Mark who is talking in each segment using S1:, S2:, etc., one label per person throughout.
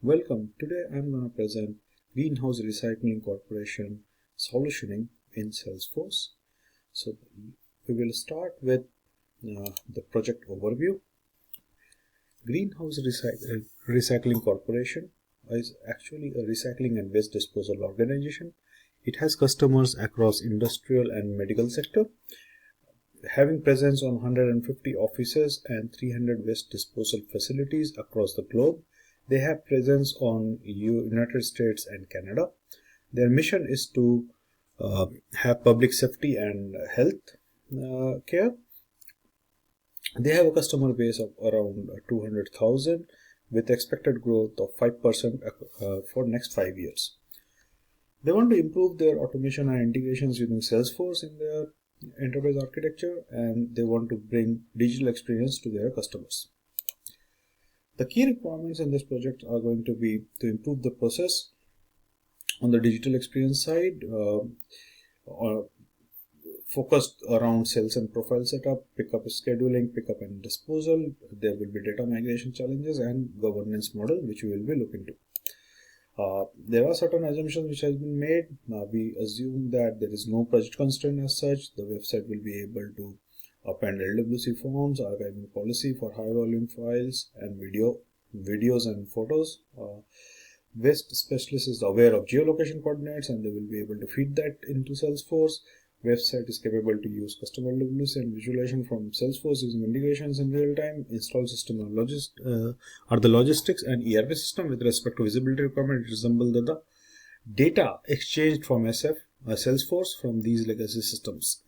S1: Welcome. Today I'm going to present Greenhouse Recycling Corporation solutioning in Salesforce. So we will start with the project overview. Greenhouse Recycling Corporation is actually a recycling and waste disposal organization. It has customers across industrial and medical sector, having presence on 150 offices and 300 waste disposal facilities across the globe. They have presence on United States and Canada. Their mission is to have public safety and health care. They have a customer base of around 200,000 with expected growth of 5% for next 5 years. They want to improve their automation and integrations using Salesforce in their enterprise architecture, and they want to bring digital experience to their customers. The key requirements in this project are going to be to improve the process on the digital experience side, focused around sales and profile setup, pickup scheduling, pickup and disposal. There will be data migration challenges and governance model, which we will be looking to. There are certain assumptions which has been made. We assume that there is no project constraint as such. The website will be able to append LWC forms, archiving policy for high volume files, and videos and photos. Waste specialist is aware of geolocation coordinates, and they will be able to feed that into Salesforce. Website is capable to use custom LWC and visualization from Salesforce using integrations in real time. Install system are the logistics and ERP system. With respect to visibility requirement, it resembles the data exchanged from Salesforce from these legacy systems.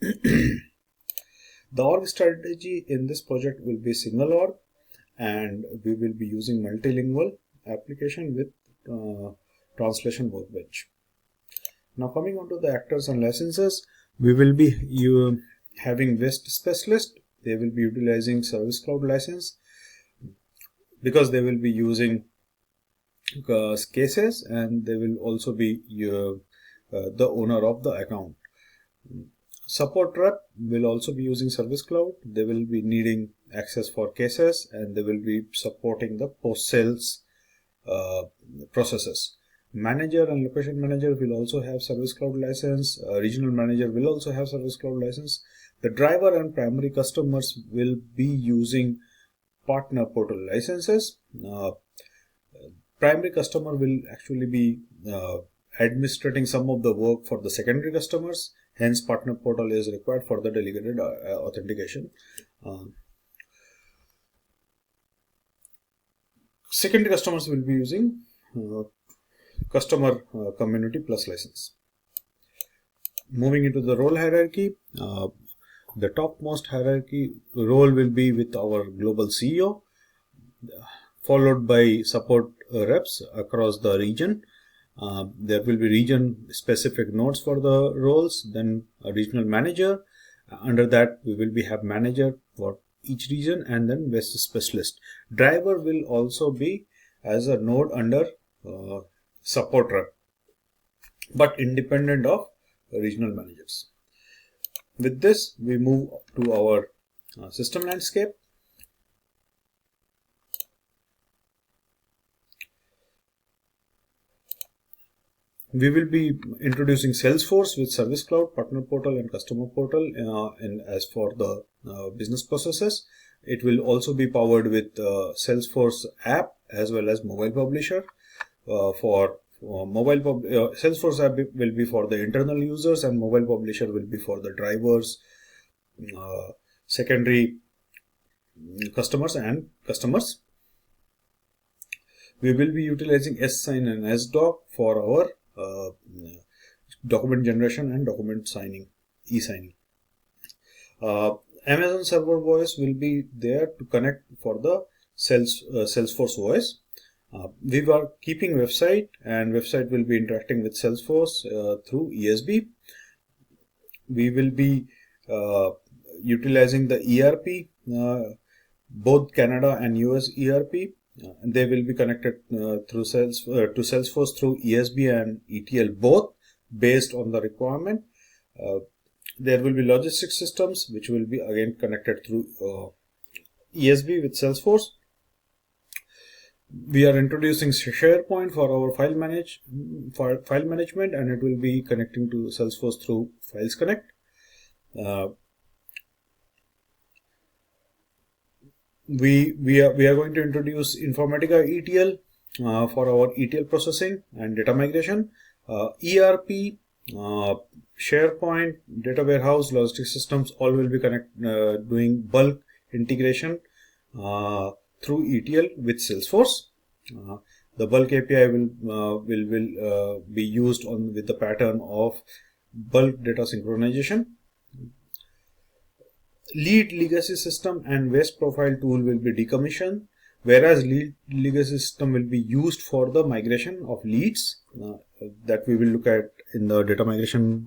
S1: The org strategy in this project will be single org, and we will be using multilingual application with translation workbench. Now coming on to the actors and licenses, we will be having waste specialist. They will be utilizing Service Cloud license because they will be using cases, and they will also be the owner of the account. Support rep will also be using Service Cloud. They will be needing access for cases, and they will be supporting the post-sales processes. Manager and location manager will also have Service Cloud license. Regional manager will also have Service Cloud license. The driver and primary customers will be using partner portal licenses. Primary customer will actually be administrating some of the work for the secondary customers. Hence, partner portal is required for the delegated authentication. Secondary customers will be using customer community plus license. Moving into the role hierarchy, the topmost hierarchy role will be with our global CEO, followed by support reps across the region. There will be region specific nodes for the roles, then a regional manager. Under that, we will have manager for each region, and then waste specialist. Driver will also be as a node under support rep, but independent of regional managers. With this, we move to our system landscape. We will be introducing Salesforce with Service Cloud, Partner Portal, and Customer Portal. And as for the business processes, it will also be powered with Salesforce app as well as mobile publisher. Salesforce app will be for the internal users, and mobile publisher will be for the drivers, secondary customers, and customers. We will be utilizing SSign and SDoc for our document generation and document signing, e-signing. Amazon Server Voice will be there to connect for the Salesforce voice. We are keeping website, and website will be interacting with Salesforce through ESB. We will be utilizing the ERP, both Canada and US ERP. They will be connected through to Salesforce through ESB and ETL, both based on the requirement. There will be logistics systems which will be again connected through ESB with Salesforce. We are introducing SharePoint for our file management, and it will be connecting to Salesforce through Files Connect. We are going to introduce Informatica ETL for our ETL processing and data migration. ERP, SharePoint, data warehouse, logistics systems, all will be doing bulk integration through ETL with Salesforce. The bulk API will be used with the pattern of bulk data synchronization. Lead legacy system and waste profile tool will be decommissioned, whereas lead legacy system will be used for the migration of leads that we will look at in the data migration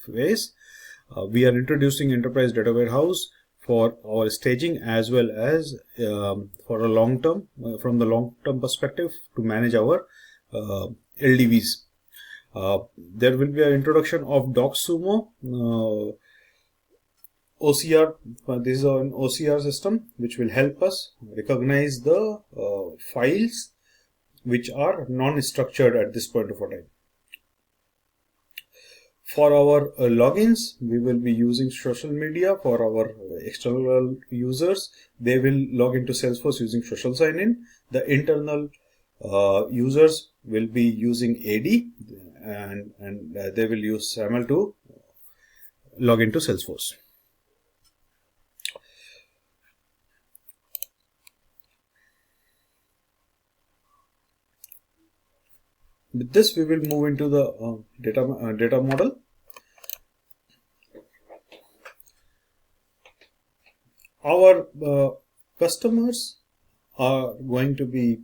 S1: phase. We are introducing enterprise data warehouse for our staging as well as for a long term, from the long term perspective, to manage our LDVs. There will be an introduction of DocSumo. OCR, this is an OCR system which will help us recognize the files which are non-structured at this point of time. For our logins, we will be using social media. For our external users, they will log into Salesforce using social sign-in. The internal users will be using AD, and they will use SAML to log into Salesforce. With this, we will move into the data model. Our customers are going to be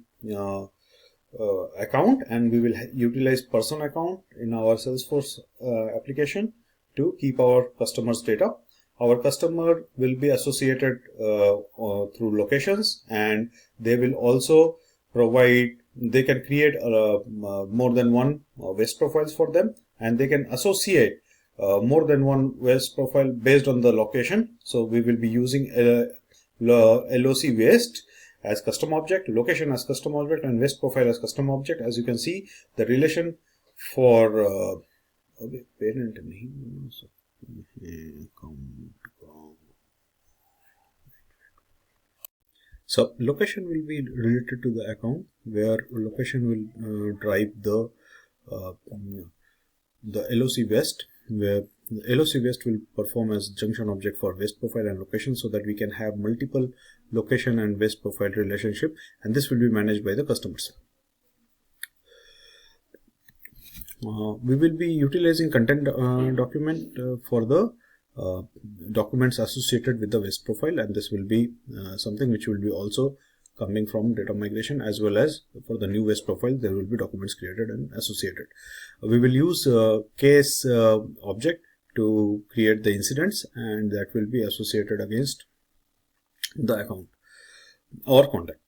S1: account, and we will utilize person account in our Salesforce application to keep our customers' data. Our customer will be associated through locations, and they will also provide. They can create more than one waste profiles for them, and they can associate more than one waste profile based on the location. So we will be using LOC waste as custom object, location as custom object, and waste profile as custom object. As you can see, the relation for parent name. So location will be related to the account, where location will drive the LOC waste, where the LOC waste will perform as junction object for waste profile and location, so that we can have multiple location and waste profile relationship, and this will be managed by the customers. We will be utilizing content document for the documents associated with the waste profile, and this will be something which will be also coming from data migration, as well as for the new waste profile there will be documents created and associated. We will use case object to create the incidents, and that will be associated against the account or contact.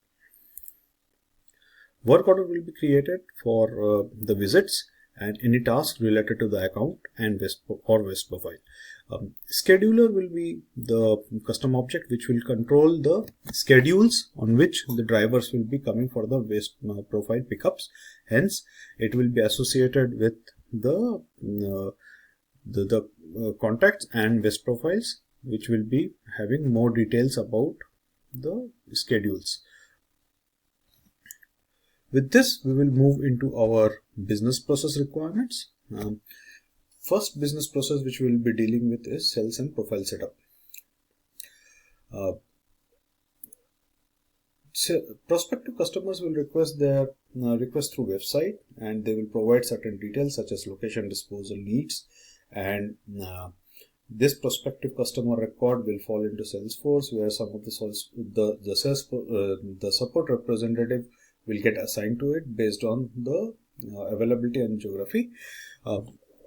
S1: Work order will be created for the visits and any task related to the account and waste profile. Scheduler will be the custom object which will control the schedules on which the drivers will be coming for the waste profile pickups. Hence, it will be associated with the contacts and waste profiles, which will be having more details about the schedules. With this, we will move into our business process requirements. First business process which we will be dealing with is sales and profile setup. Prospective customers will request their request through website, and they will provide certain details such as location, disposal needs, and this prospective customer record will fall into Salesforce, where some of the support representative will get assigned to it based on the availability and geography.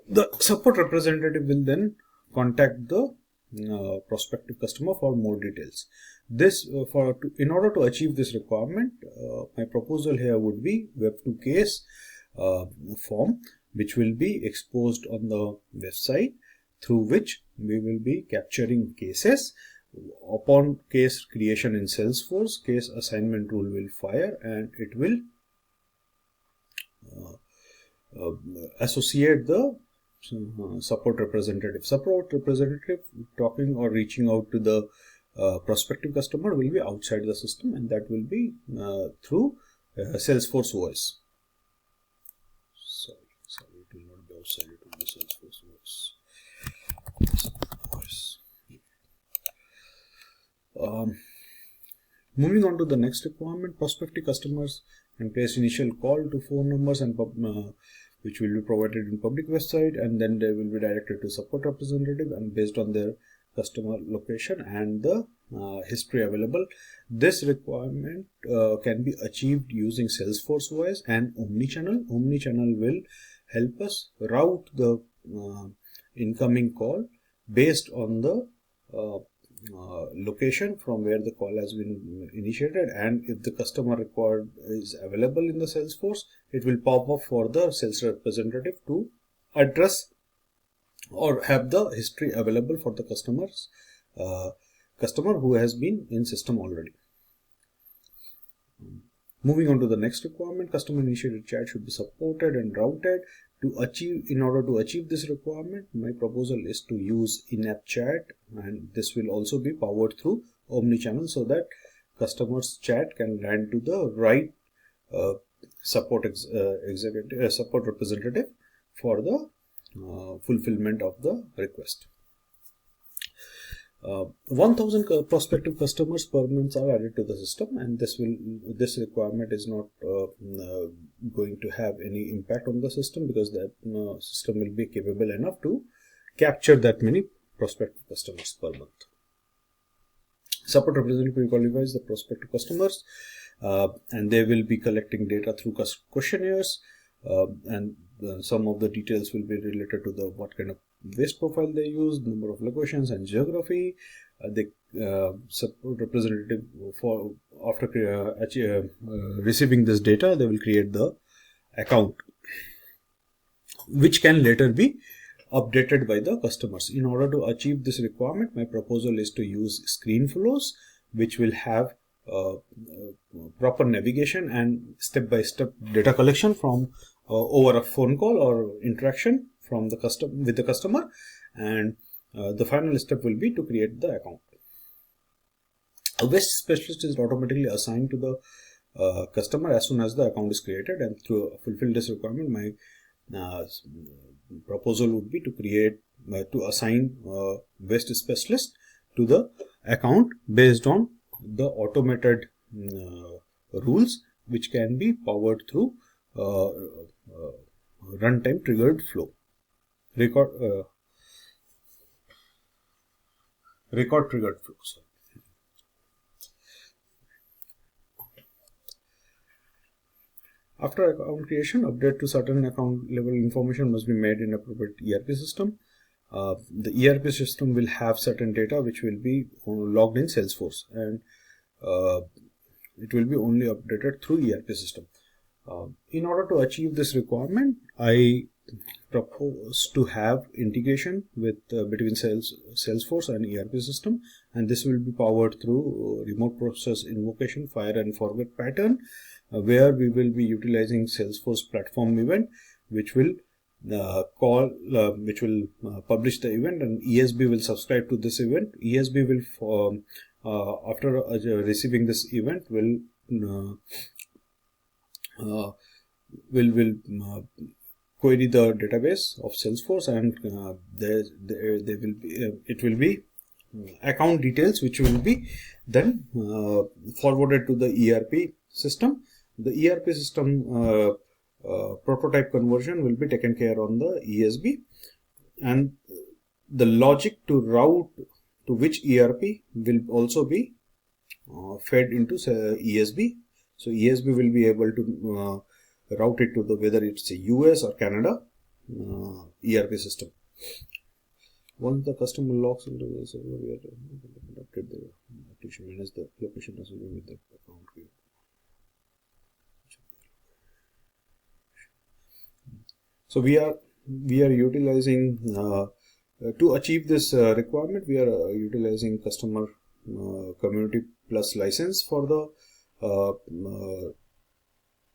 S1: The support representative will then contact the prospective customer for more details. This in order to achieve this requirement, my proposal here would be Web2 case form, which will be exposed on the website, through which we will be capturing cases upon case creation in Salesforce, case assignment rule will fire and it will associate the support representative. Support representative talking or reaching out to the prospective customer will be outside the system, and that will be through Salesforce voice. Sorry, it will not be outside, it will be Salesforce voice. Moving on to the next requirement, prospective customers can place initial call to phone numbers and which will be provided in public website, and then they will be directed to support representative, and based on their customer location and the history available. This requirement can be achieved using Salesforce voice and omnichannel. Omnichannel will help us route the incoming call based on the location from where the call has been initiated, and if the customer record is available in the Salesforce, it will pop up for the sales representative to address or have the history available for the customer who has been in system already. Moving on to the next requirement, customer initiated chat should be supported and routed. In order to achieve this requirement, my proposal is to use in-app chat, and this will also be powered through omnichannel so that customers chat can land to the right support representative for the fulfillment of the request. 1000 prospective customers per month are added to the system, and this requirement is not going to have any impact on the system, because the system will be capable enough to capture that many prospective customers per month. Support representative qualifies the prospective customers, and they will be collecting data through questionnaires, and some of the details will be related to the what kind of waste profile they use, number of locations, and geography. The support representative, after receiving this data, they will create the account, which can later be updated by the customers. In order to achieve this requirement, my proposal is to use screen flows, which will have proper navigation and step-by-step data collection from over a phone call or interaction from the with the customer, and the final step will be to create the account. A waste specialist is automatically assigned to the customer as soon as the account is created, and to fulfill this requirement, my proposal would be to assign waste specialist to the account based on the automated rules, which can be powered through runtime triggered flow. Record triggered flow. Sorry. After account creation, update to certain account level information must be made in appropriate ERP system. The ERP system will have certain data which will be logged in Salesforce, and it will be only updated through ERP system. In order to achieve this requirement, I propose to have integration with between Salesforce and ERP system, and this will be powered through remote process invocation fire and forget pattern, where we will be utilizing Salesforce platform event, which will publish the event, and ESB will subscribe to this event. ESB will after receiving this event will query the database of Salesforce, and it will be account details which will be then forwarded to the ERP system. The ERP system prototype conversion will be taken care on the ESB, and the logic to route to which ERP will also be fed into ESB. So ESB will be able to route it to whether it's a US or Canada ERP system. Once the customer logs into the server, we have to update the application manage the location associated with the account. So we are utilizing to achieve this requirement. We are utilizing customer community plus license for the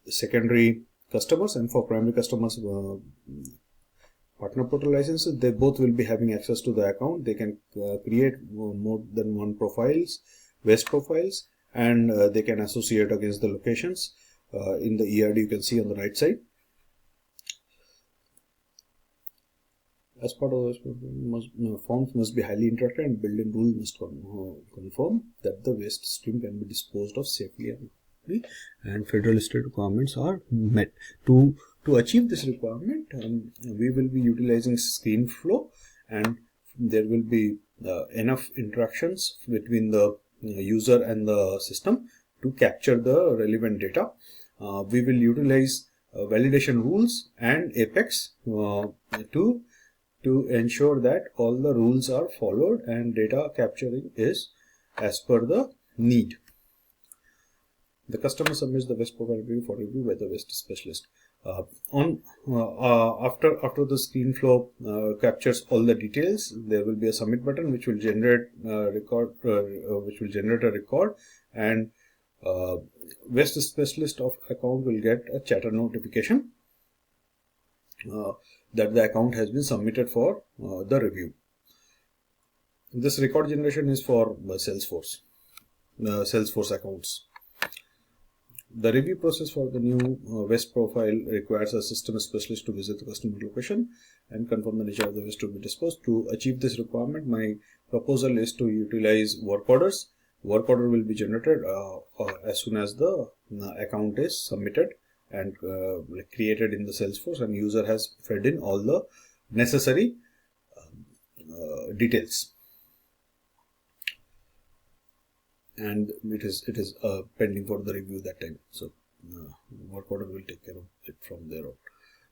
S1: secondary customers, and for primary customers partner portal licenses. They both will be having access to the account. They can create more than one profiles, waste profiles, and they can associate against the locations. In the ERD you can see on the right side. As part of this, forms must be highly interactive, and built-in rule must confirm that the waste stream can be disposed of safely and federal state requirements are met. To achieve this requirement, we will be utilizing screen flow, and there will be enough interactions between the user and the system to capture the relevant data. We will utilize validation rules and Apex to ensure that all the rules are followed and data capturing is as per the need. The customer submits the waste profile for review by the waste specialist. After the screen flow captures all the details, there will be a submit button which will generate a record, and waste specialist of account will get a chatter notification that the account has been submitted for the review. This record generation is for Salesforce accounts. The review process for the new waste profile requires a system specialist to visit the customer location and confirm the nature of the waste to be disposed. To achieve this requirement, my proposal is to utilize work orders. Work order will be generated as soon as the account is submitted and created in the Salesforce, and user has fed in all the necessary details, and it is pending for the review that time. So work order will take care of it from there on.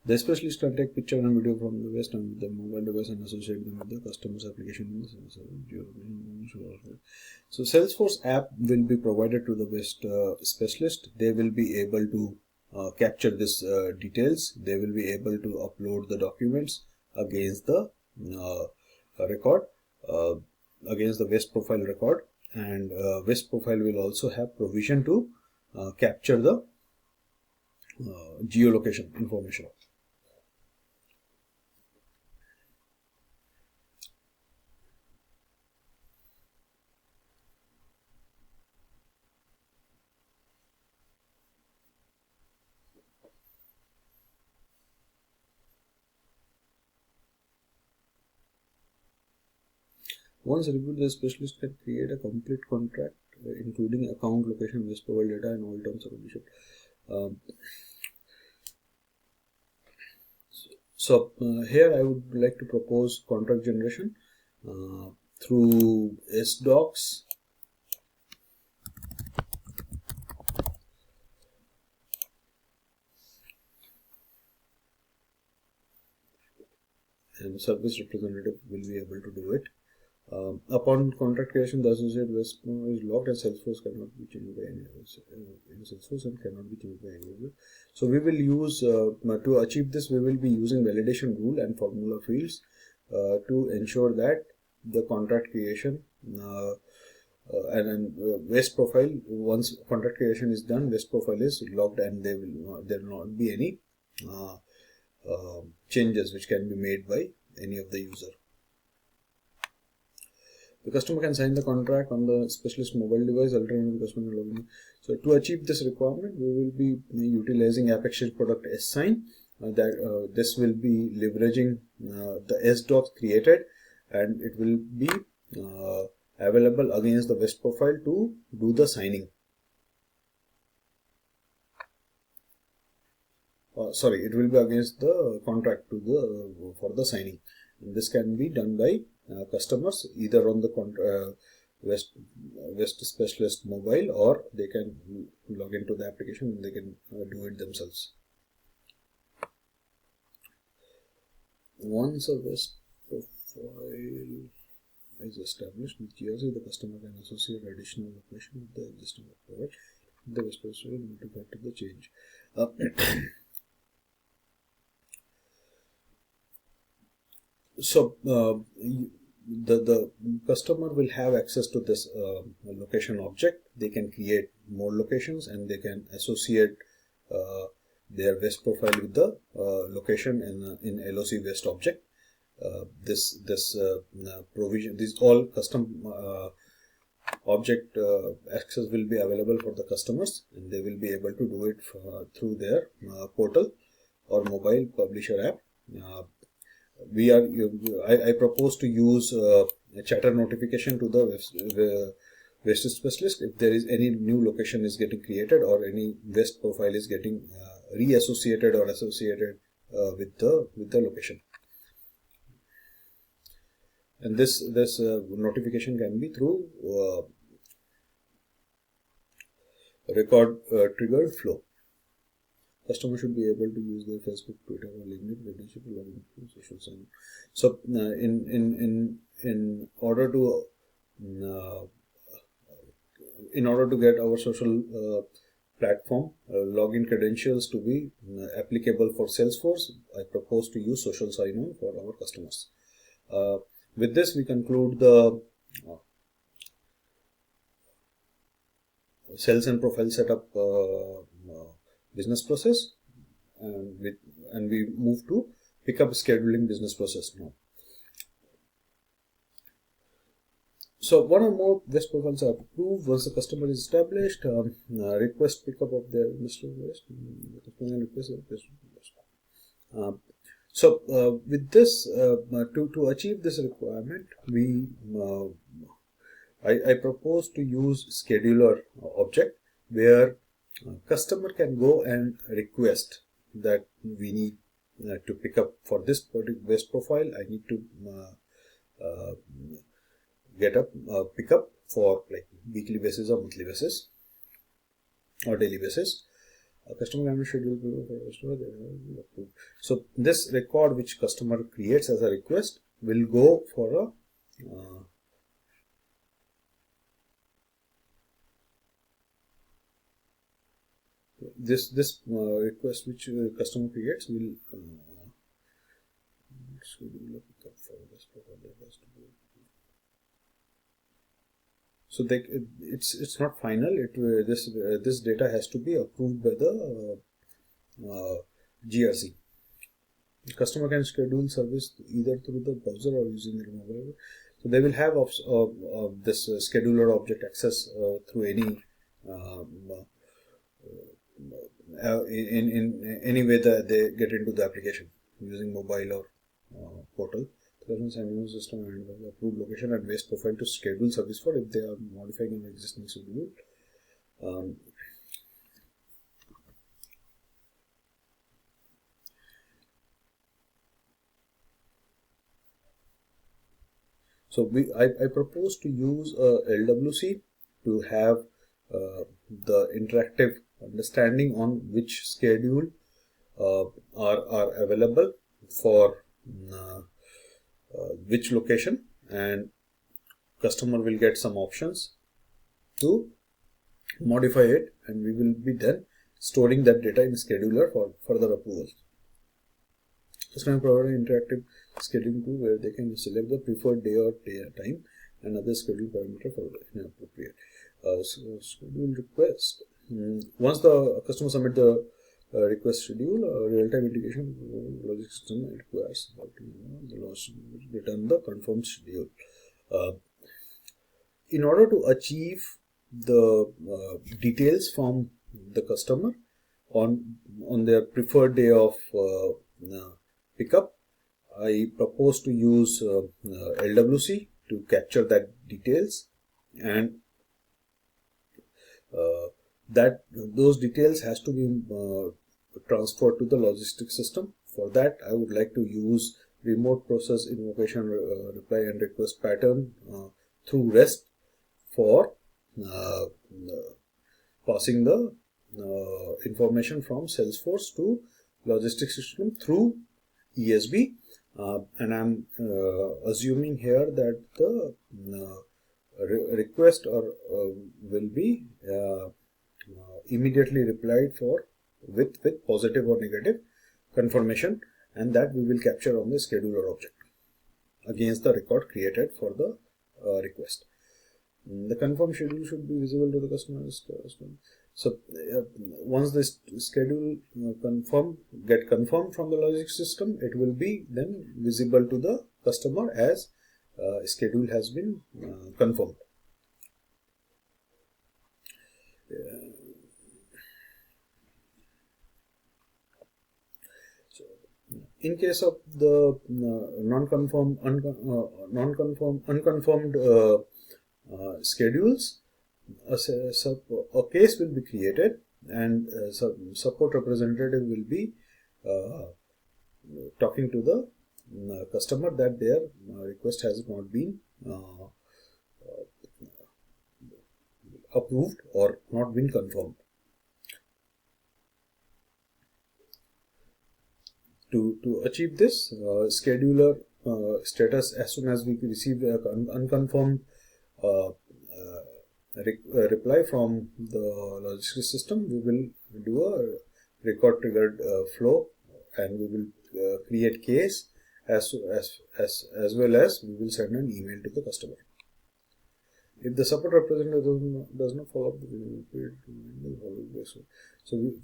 S1: The specialist can take picture and video from the waste and the mobile device and associate them with the customer's application. So Salesforce app will be provided to the waste specialist. They will be able to capture this details. They will be able to upload the documents against the record, against the waste profile record, and waste profile will also have provision to capture the geolocation information. Once reviewed, the specialist can create a complete contract including account, location, waste profile data, and all terms and conditions. Here I would like to propose contract generation through SDocs. And service representative will be able to do it. Upon contract creation, the associate waste is locked and Salesforce cannot be changed by any other. Salesforce and cannot be changed by any other. So we will use to achieve this. We will be using validation rule and formula fields to ensure that the contract creation and waste profile. Once contract creation is done, waste profile is locked, and there will not be any changes which can be made by any of the user. The customer can sign the contract on the specialist mobile device, alternative customer login. So to achieve this requirement, we will be utilizing App Exchange product S-Sign. This will be leveraging the SDocs created, and it will be available against the waste profile to do the signing. Sorry, it will be against the contract for the signing. And this can be done by customers either on the waste specialist mobile, or they can log into the application and they can do it themselves. Once a waste profile is established with GRC, the customer can associate additional location with the existing profile. The waste profile will notify to the change. the customer will have access to this location object. They can create more locations and they can associate their waste profile with the location in LOC waste object. This provision, these all custom object access will be available for the customers, and they will be able to do it through their portal or mobile publisher app. I propose to use a chatter notification to the waste specialist if there is any new location is getting created or any waste profile is getting reassociated or associated with the location. And this notification can be through record triggered flow. Customer should be able to use their Facebook, Twitter, or LinkedIn relationship login to social sign. So in order to get our social platform login credentials to be applicable for Salesforce, I propose to use social sign-on for our customers. With this, we conclude the sales and profile setup business process, and we move to pickup scheduling business process now. So one or more waste profiles are approved once the customer is established. Request pickup of their industrial waste. So with this, to achieve this requirement, I propose to use scheduler object where customer can go and request that we need to pick up for this particular waste profile. I need to get a pickup for like weekly basis or monthly basis or daily basis. A customer can schedule for customer. So this record which customer creates as a request will go for a this request which customer creates will schedule a pickup for this profile. So it's not final. This data has to be approved by the GRC. The customer can schedule service either through the browser or using their mobile. So they will have this scheduler object access through any in any way that they get into the application using mobile or portal. System and approved location and waste profile to schedule service for if they are modifying an existing schedule. So I propose to use LWC to have the interactive understanding on which schedule are available for which location, and customer will get some options to modify it, and we will be then storing that data in scheduler for further approval. Customer provide an interactive scheduling tool where they can select the preferred day or time and other scheduling parameter for inappropriate. Schedule request. Once the customer submit the request schedule, real-time integration logic system requires the loss return the confirmed schedule. In order to achieve the details from the customer on their preferred day of pickup, I propose to use LWC to capture that details, and that those details has to be transferred to the logistics system. For that, I would like to use remote process invocation reply and request pattern through REST for passing the information from Salesforce to logistics system through ESB, and I'm assuming here that the request will be immediately replied for with positive or negative confirmation, and that we will capture on the scheduler object. against the record created for the request. The confirmed schedule should be visible to the customer. So once this schedule get confirmed from the logistics system, it will be then visible to the customer as schedule has been confirmed. In case of the unconfirmed schedules, a case will be created, and support representative will be talking to the customer that their request has not been approved or not been confirmed. To achieve this, scheduler status, as soon as we receive unconfirmed reply from the logistics system, we will do a record triggered flow, and we will create case as well as we will send an email to the customer. If the support representative does not follow up,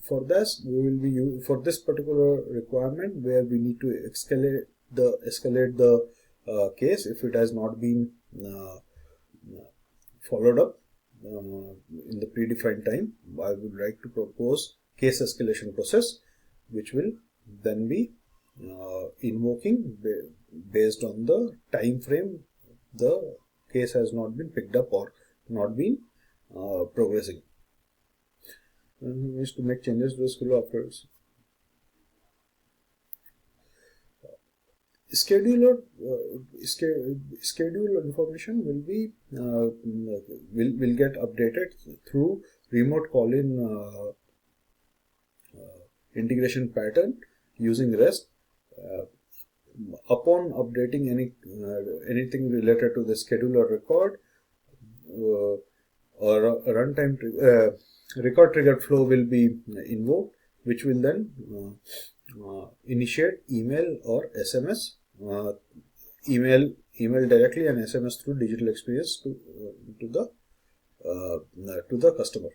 S1: for this we will be for this particular requirement where we need to escalate the case if it has not been followed up in the predefined time. I would like to propose case escalation process, which will then be invoking based on the time frame the case has not been picked up or not been progressing. Is to make changes to the schedule afterwards. Schedule information will be will get updated through remote call-in integration pattern using REST. Upon updating anything related to the scheduler record, or a runtime record triggered flow will be invoked, which will then initiate email or SMS, email directly and SMS through digital experience to the customer.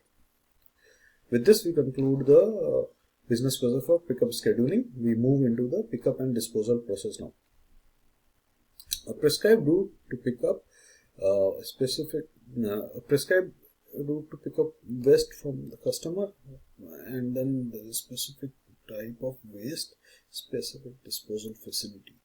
S1: With this, we conclude the business process for pickup scheduling. We move into the pickup and disposal process now. A prescribed route to pick up prescribed route to pick up waste from the customer, and then the specific type of waste, specific disposal facility.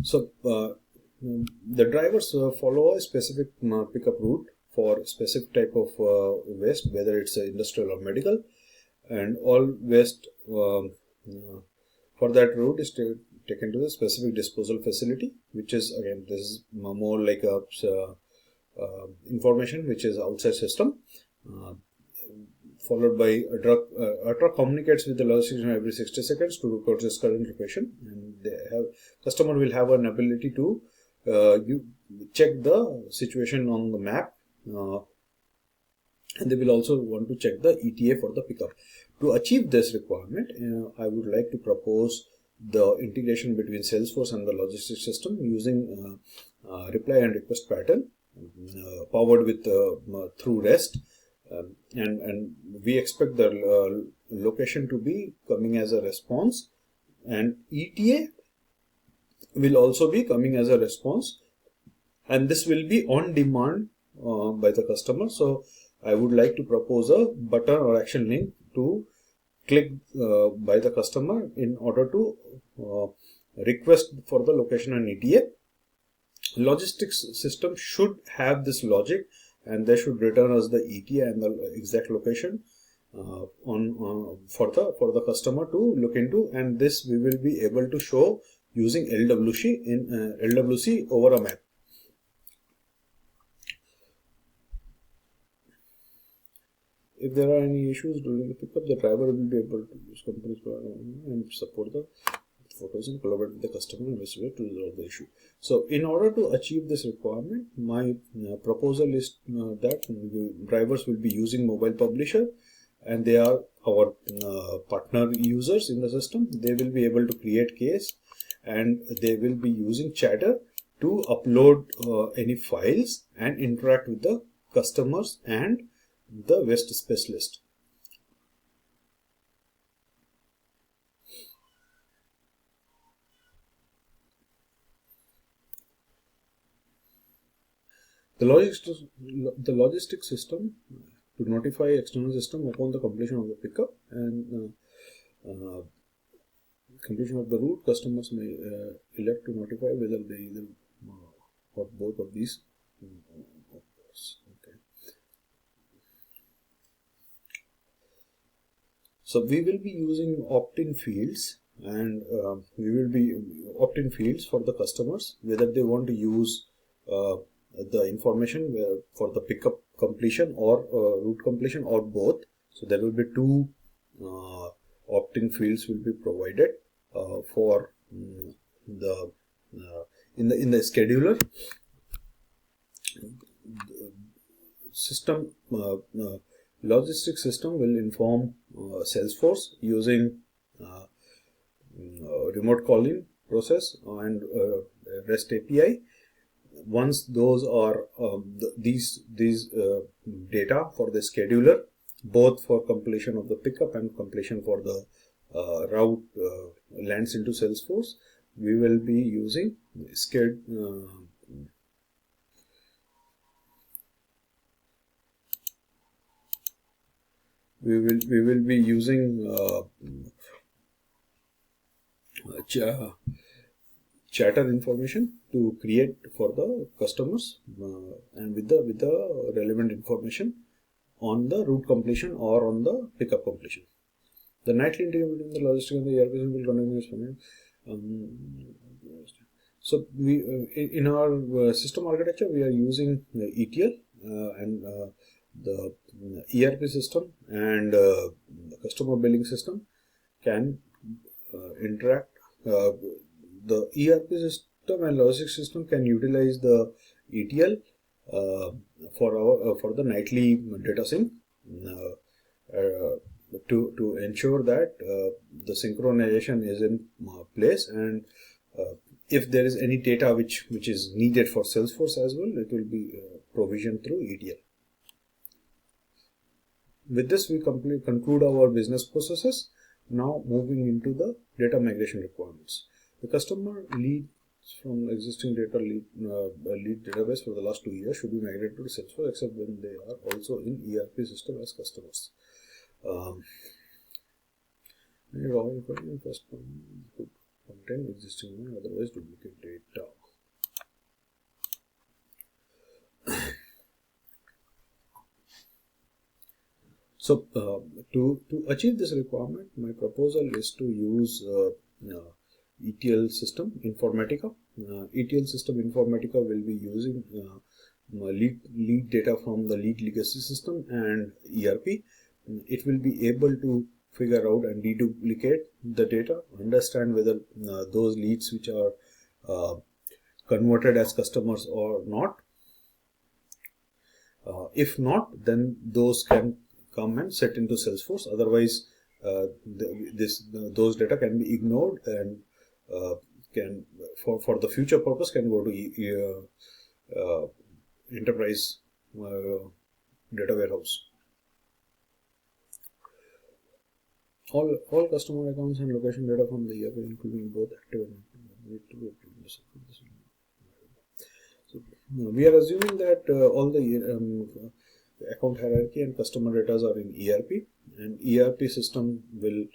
S1: So the drivers follow a specific pickup route for specific type of waste, whether it's industrial or medical, and all waste for that route is taken to the specific disposal facility, which is, again, this is more like a information which is outside system. Followed by a truck communicates with the logistics every 60 seconds to record its current location, and customer will have an ability to check the situation on the map, and they will also want to check the ETA for the pickup. To achieve this requirement, I would like to propose the integration between Salesforce and the logistics system using reply and request pattern powered with through REST. And we expect the location to be coming as a response, and ETA will also be coming as a response, and this will be on demand by the customer. So I would like to propose a button or action link to click by the customer in order to request for the location and ETA. Logistics system should have this logic, and they should return us the ETA and the exact location for the customer to look into, and this we will be able to show using LWC over a map. If there are any issues during the pickup, the driver will be able to use company's and support the photos and collaborate with the customer and vice versa to resolve the issue. So in order to achieve this requirement, my proposal is that drivers will be using mobile publisher, and they are our partner users in the system. They will be able to create case, and they will be using chatter to upload any files and interact with the customers and the waste specialist. The logistics system to notify external system upon the completion of the pickup and completion of the route. Customers may elect to notify whether they either or both of these. Okay. So we will be using opt-in fields, and we will be opt-in fields for the customers whether they want to use the information for the pickup completion or route completion or both. So there will be two opt-in fields will be provided for the in the scheduler system. Logistics system will inform Salesforce using remote calling process and REST API. Once those are these data for the scheduler, both for completion of the pickup and completion for the route lands into Salesforce, we will be using we will be using chatter information to create for the customers and with the relevant information on the route completion or on the pickup completion. The nightly integration between the logistics and the ERP will continue. So we in our system architecture we are using ETL and the ERP system and the customer billing system can interact. The ERP system and logistics system can utilize the ETL for the nightly data sync to ensure that the synchronization is in place, and if there is any data which is needed for Salesforce as well, it will be provisioned through ETL. With this, we conclude our business processes. Now moving into the data migration requirements. The customer leads from existing data lead database for the last 2 years should be migrated to Salesforce, except when they are also in ERP system as customers. First contain existing one, otherwise duplicate data. So to achieve this requirement, my proposal is to use ETL system Informatica. ETL system Informatica will be using lead data from the lead legacy system and ERP. It will be able to figure out and deduplicate the data, understand whether those leads which are converted as customers or not. If not, then those can come and set into Salesforce. Otherwise, those data can be ignored and can for the future purpose can go to enterprise data warehouse. All customer accounts and location data from the ERP, including both active and need to be uploaded. So we are assuming that all the account hierarchy and customer data are in ERP, and ERP system will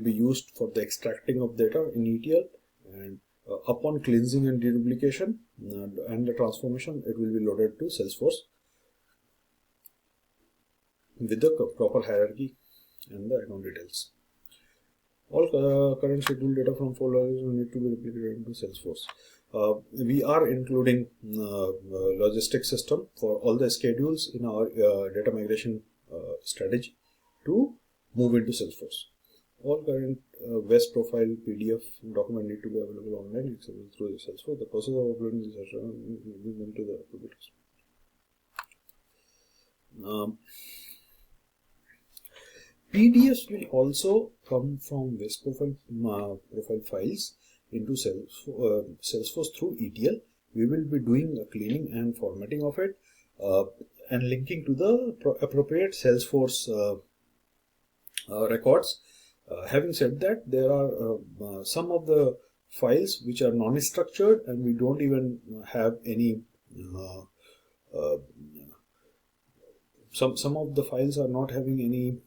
S1: be used for the extracting of data in ETL, and upon cleansing and deduplication and the transformation, it will be loaded to Salesforce with the proper hierarchy and the account details. All current scheduled data from followers need to be replicated into Salesforce. we are including logistics system for all the schedules in our data migration strategy to move into Salesforce. All current West profile PDF document need to be available online accessible through the Salesforce. The process of uploading this into the appropriate. PDFs will also come from West profile files into Salesforce through ETL. We will be doing a cleaning and formatting of it and linking to the appropriate Salesforce records. Having said that, there are some of the files which are non-structured and we don't even have any some of the files are not having any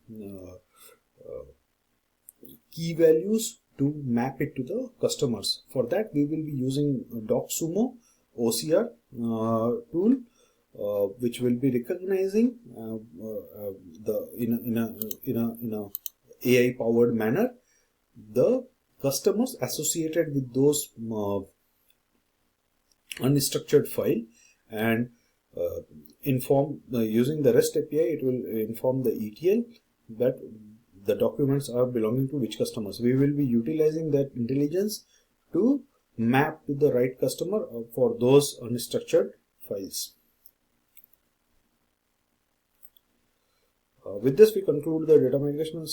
S1: key values to map it to the customers. For that, we will be using DocSumo OCR tool, which will be recognizing in a AI powered manner the customers associated with those unstructured file, and inform using the REST API. It will inform the ETL that the documents are belonging to which customers. We will be utilizing that intelligence to map to the right customer for those unstructured files. With this, we conclude the data migration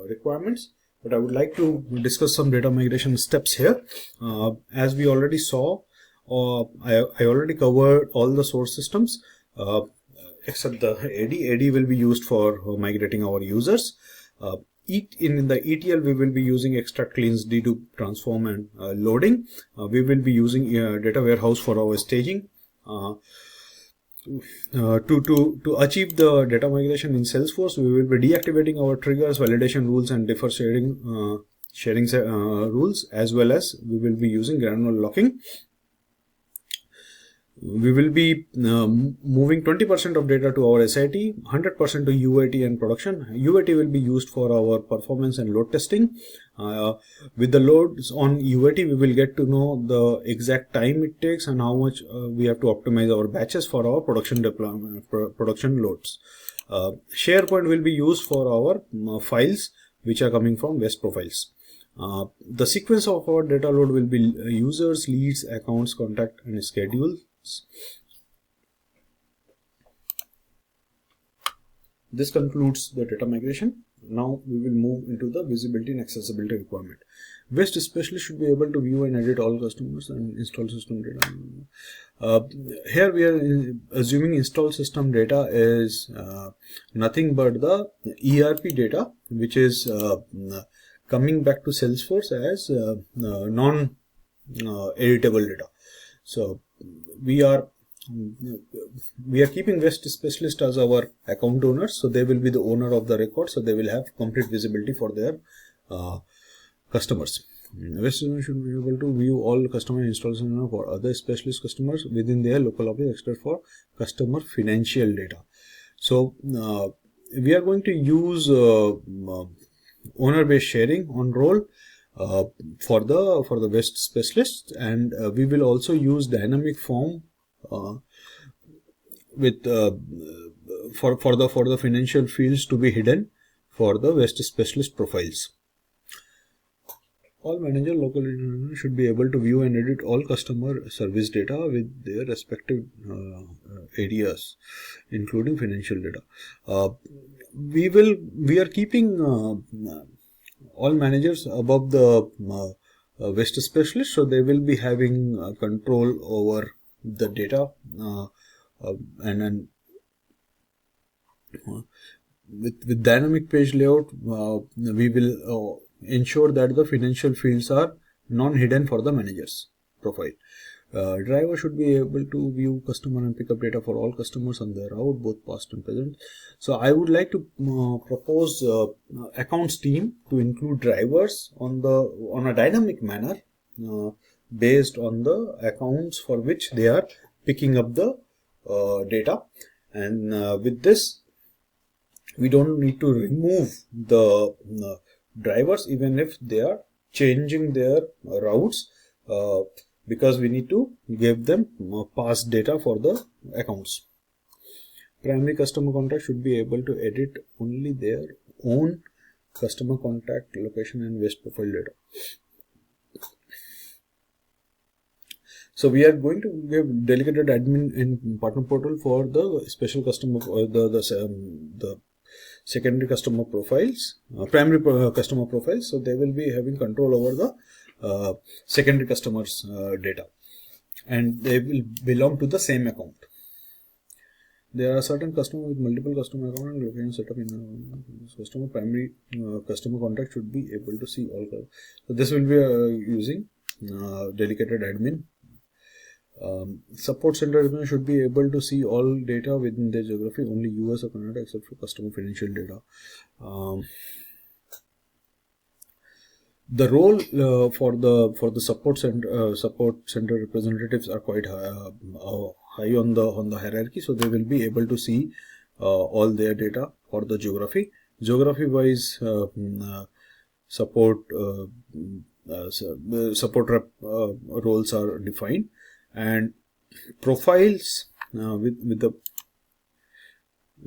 S1: requirements, but I would like to discuss some data migration steps here. As we already saw, I already covered all the source systems except the AD. AD will be used for migrating our users. In the ETL, we will be using extract, cleans, dedupe, transform, and loading. We will be using data warehouse for our staging. To achieve the data migration in Salesforce, we will be deactivating our triggers, validation rules, and differ sharing rules, as well as we will be using granular locking. We will be moving 20% of data to our SIT, 100% to UAT and production. UAT will be used for our performance and load testing. With the loads on UAT, we will get to know the exact time it takes and how much we have to optimize our batches for our production deployment, production loads. SharePoint will be used for our files which are coming from West profiles. The sequence of our data load will be users, leads, accounts, contact, and schedules. This concludes the data migration. Now we will move into the visibility and accessibility requirement. West specialist should be able to view and edit all customers and install system data. Here we are assuming install system data is nothing but the ERP data, which is coming back to Salesforce as non-editable data. So we are keeping West specialist as our account owners, so they will be the owner of the record, so they will have complete visibility for their customers. West should be able to view all customer installs for other specialist customers within their local office, except for customer financial data. So we are going to use owner based sharing on role for the West specialist, and we will also use dynamic form with for the financial fields to be hidden for the West specialist profiles. All manager local should be able to view and edit all customer service data with their respective areas, including financial data. We are keeping all managers above the West specialist, so they will be having control over the data, and with dynamic page layout, we will ensure that the financial fields are non-hidden for the manager's profile. Driver should be able to view customer and pick up data for all customers on their route, both past and present. So I would like to propose accounts team to include drivers on a dynamic manner based on the accounts for which they are picking up the data. And with this, we don't need to remove the drivers even if they are changing their routes. because we need to give them past data for the accounts. Primary customer contact should be able to edit only their own customer contact, location and waste profile data. So we are going to give delegated admin in partner portal for the special customer, the secondary customer profiles, primary customer profiles. So they will be having control over the secondary customers data, and they will belong to the same account. There are certain customers with multiple customer account and location setup in customer. Primary customer contact should be able to see all. So this will be using dedicated admin. Support center admin should be able to see all data within their geography, only US or Canada except for customer financial data. The role for the support center representatives are quite high on the hierarchy, so they will be able to see all their data for the geography. Geography wise, support rep roles are defined, and profiles with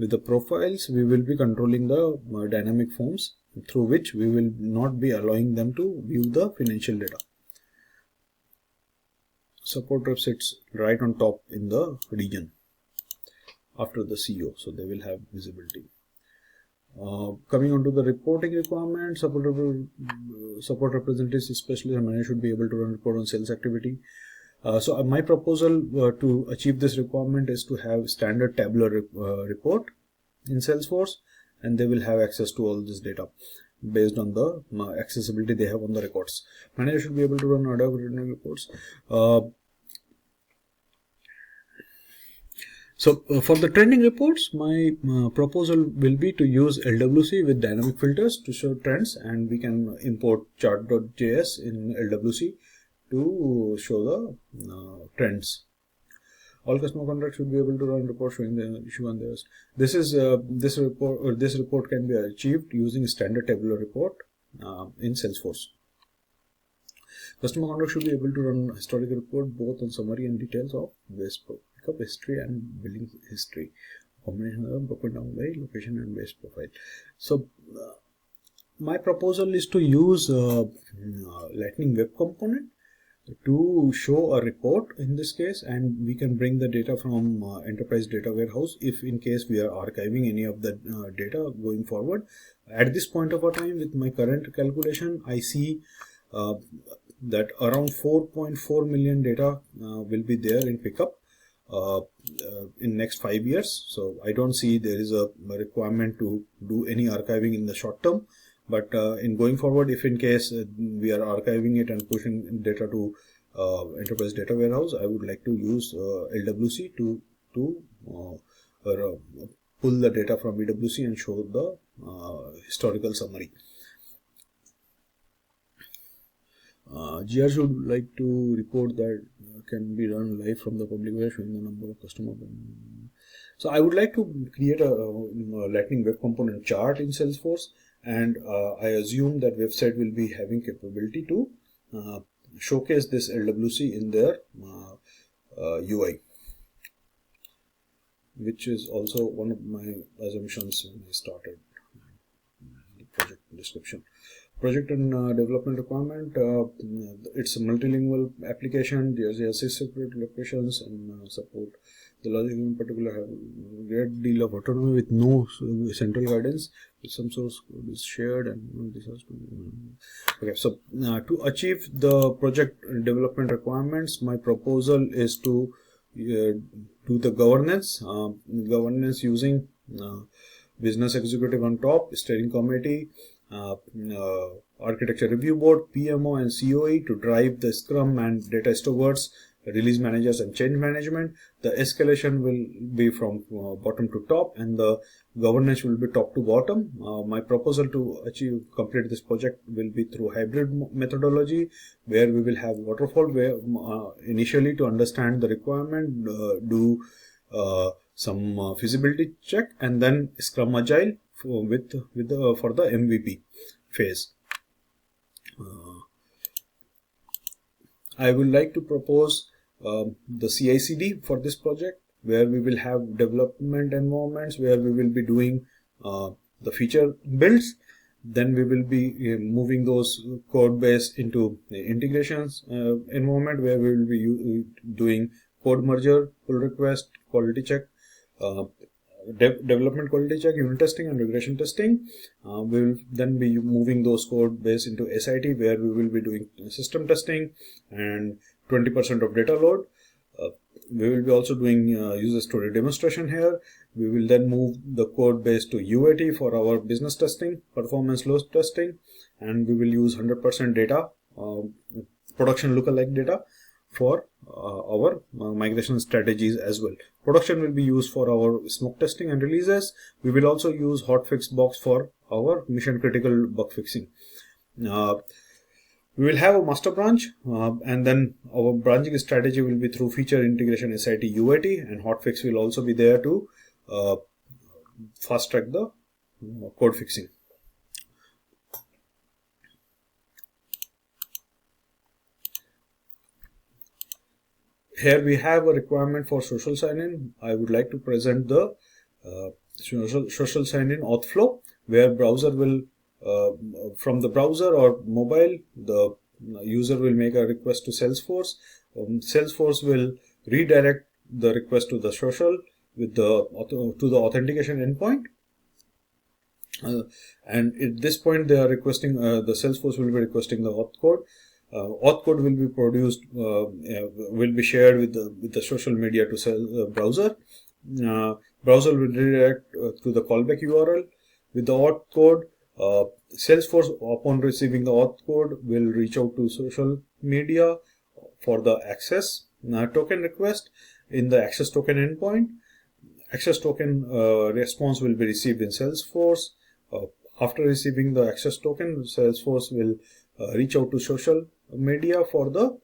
S1: the profiles we will be controlling the dynamic forms through which we will not be allowing them to view the financial data. Support rep sits right on top in the region after the CEO, so they will have visibility. Coming on to the reporting requirements, support representatives, especially the manager, should be able to run report on sales activity. So my proposal to achieve this requirement is to have standard tabular report in Salesforce, and they will have access to all this data based on the accessibility they have on the records. Manager should be able to run other written reports. So for the trending reports, my proposal will be to use LWC with dynamic filters to show trends, and we can import chart.js in LWC to show the trends. All customer contacts should be able to run reports showing the issue on theirs. This report can be achieved using standard tabular report in Salesforce. Customer contact should be able to run historical report both on summary and details of waste pickup history and billing history. Combination of them broken down by location and waste profile. So my proposal is to use Lightning Web Component to show a report in this case, and we can bring the data from enterprise data warehouse if in case we are archiving any of the data going forward. At this point of a time, with my current calculation, I see that around 4.4 million data will be there in pickup in next 5 years. So I don't see there is a requirement to do any archiving in the short term. But in going forward, if in case we are archiving it and pushing data to enterprise data warehouse, I would like to use LWC to pull the data from EWC and show the historical summary. GR should like to report that can be run live from the public web, showing the number of customers. So I would like to create a Lightning Web Component chart in Salesforce, and I assume that website will be having capability to showcase this LWC in their UI, which is also one of my assumptions when I started the project description. Project and development requirement, it's a multilingual application. There's 6 separate locations and support. The logic in particular have a great deal of autonomy with no central guidance. Some source code is shared, and this has to be. Okay, so to achieve the project development requirements, my proposal is to do the governance using business executive on top, steering committee, architecture review board, PMO and COE to drive the Scrum and data stewards, release managers and change management. The escalation will be from bottom to top, and the governance will be top to bottom. My proposal to complete this project will be through hybrid methodology, where we will have waterfall, where initially to understand the requirement, do some feasibility check, and then Scrum Agile for the MVP phase. I would like to propose the CI/CD for this project, where we will have development environments where we will be doing the feature builds. Then we will be moving those code base into the integrations environment, where we will be doing code merger, pull request, quality check, uh, development quality check, unit testing, and regression testing. We will then be moving those code base into SIT, where we will be doing system testing and 20% of data load. We will be also doing user story demonstration here. We will then move the code base to UAT for our business testing, performance load testing, and we will use 100% data, production lookalike data, for our migration strategies as well. Production will be used for our smoke testing and releases. We will also use hotfix box for our mission critical bug fixing. We will have a master branch, and then our branching strategy will be through feature integration, SIT, UAT, and hotfix will also be there to fast track the code fixing. Here we have a requirement for social sign-in. I would like to present the social sign-in auth flow, where browser will from the browser or mobile, the user will make a request to Salesforce. Salesforce will redirect the request to the social with the authentication endpoint. And at this point, they are requesting the Salesforce will be requesting the auth code. Auth code will be produced, will be shared with the social media to browser. Browser will redirect to the callback URL with the auth code. Salesforce, upon receiving the auth code, will reach out to social media for the access token request in the access token endpoint. Access token response will be received in Salesforce. After receiving the access token, Salesforce will reach out to social media for the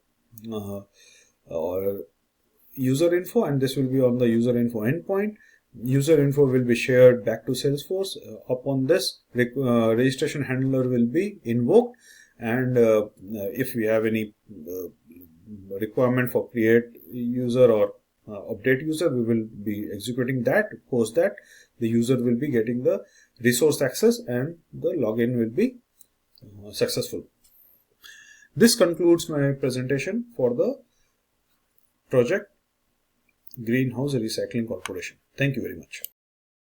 S1: user info, and this will be on the user info endpoint. User info will be shared back to Salesforce. Upon this, registration handler will be invoked, and if we have any requirement for create user or update user, we will be executing that. Post that, the user will be getting the resource access and the login will be successful. This concludes my presentation for the project Greenhouse Recycling Corporation. Thank you very much.